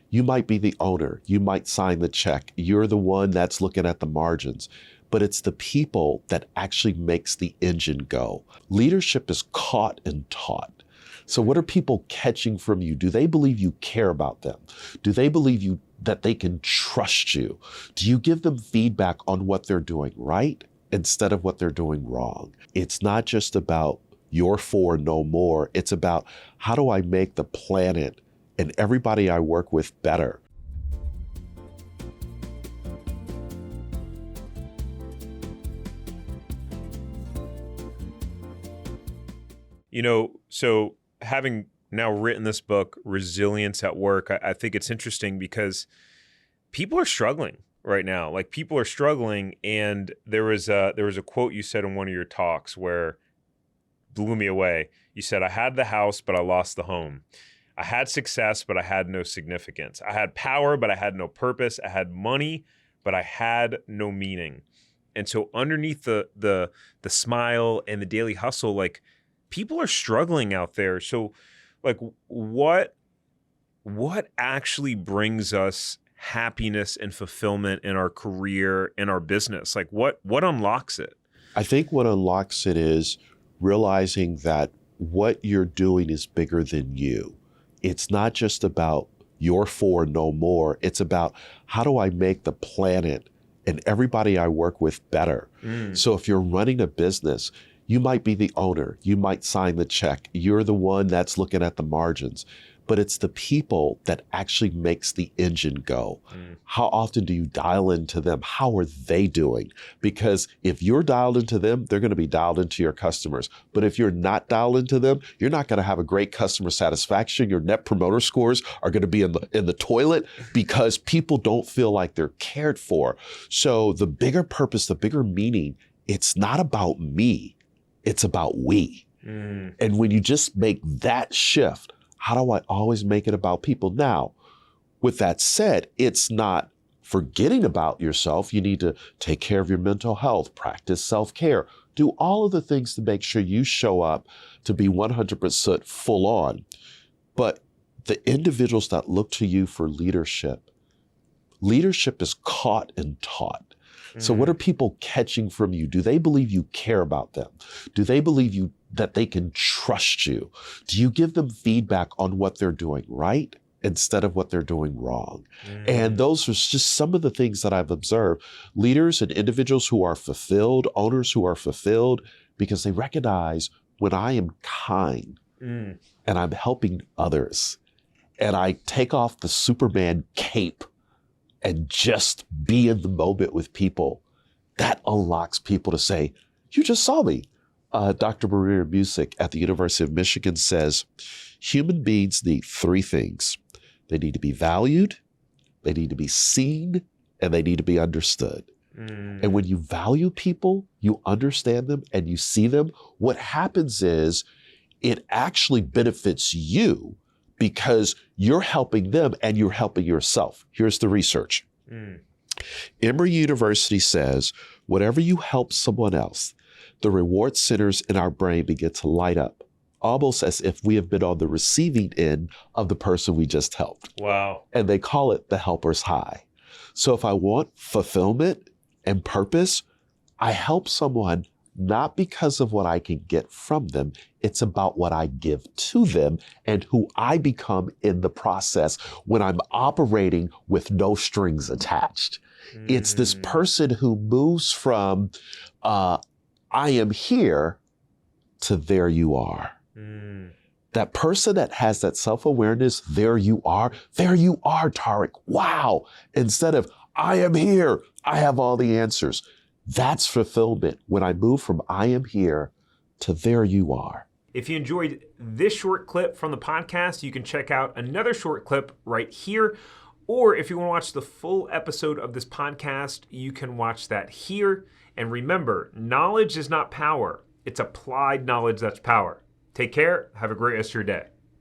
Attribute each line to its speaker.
Speaker 1: You might be the owner. You might sign the check. You're the one that's looking at the margins. But it's the people that actually makes the engine go. Leadership is caught and taught. So what are people catching from you? Do they believe you care about them? Do they believe that they can trust you? Do you give them feedback on what they're doing right instead of what they're doing wrong? It's not just about your four, no more. It's about how do I make the planet and everybody I work with better?
Speaker 2: So having now written this book, Resilience at Work, I think it's interesting because people are struggling right now. Like people are struggling, and there was a quote you said in one of your talks where blew me away. You said, "I had the house, but I lost the home. I had success, but I had no significance. I had power, but I had no purpose. I had money, but I had no meaning." And so underneath the smile and the daily hustle, like people are struggling out there. So like what actually brings us happiness and fulfillment in our career, in our business? Like what unlocks it?
Speaker 1: I think what unlocks it is realizing that what you're doing is bigger than you. It's not just about your four, no more. It's about how do I make the planet and everybody I work with better? So if you're running a business, you might be the owner. You might sign the check. You're the one that's looking at the margins. But it's the people that actually makes the engine go. How often do you dial into them? How are they doing? Because if you're dialed into them, they're going to be dialed into your customers. But if you're not dialed into them, you're not going to have a great customer satisfaction. Your net promoter scores are going to be in the toilet because people don't feel like they're cared for. So the bigger purpose, the bigger meaning, it's not about me. It's about we. And when you just make that shift, how do I always make it about people? Now, with that said, it's not forgetting about yourself. You need to take care of your mental health, practice self-care, do all of the things to make sure you show up to be 100% full on. But the individuals that look to you for leadership is caught and taught. So what are people catching from you? Do they believe you care about them? Do they believe that they can trust you? Do you give them feedback on what they're doing right instead of what they're doing wrong? And those are just some of the things that I've observed. Leaders and individuals who are fulfilled, owners who are fulfilled, because they recognize when I am kind and I'm helping others and I take off the Superman cape and just be in the moment with people, that unlocks people to say, you just saw me. Dr. Maria Music at the University of Michigan says, human beings need three things. They need to be valued, they need to be seen, and they need to be understood. And when you value people, you understand them, and you see them, what happens is it actually benefits you because you're helping them and you're helping yourself. Here's the research. Emory University says, whenever you help someone else, the reward centers in our brain begin to light up, almost as if we have been on the receiving end of the person we just helped.
Speaker 2: Wow.
Speaker 1: And they call it the helper's high. So if I want fulfillment and purpose, I help someone not because of what I can get from them. It's about what I give to them and who I become in the process when I'm operating with no strings attached. It's this person who moves from, I am here to there you are. That person that has that self-awareness, there you are, Tariq, wow. Instead of, I am here, I have all the answers. That's fulfillment when I move from I am here to there you are.
Speaker 2: If you enjoyed this short clip from the podcast, you can check out another short clip right here. Or if you want to watch the full episode of this podcast, you can watch that here. And remember, knowledge is not power. It's applied knowledge that's power. Take care. Have a great rest of your day.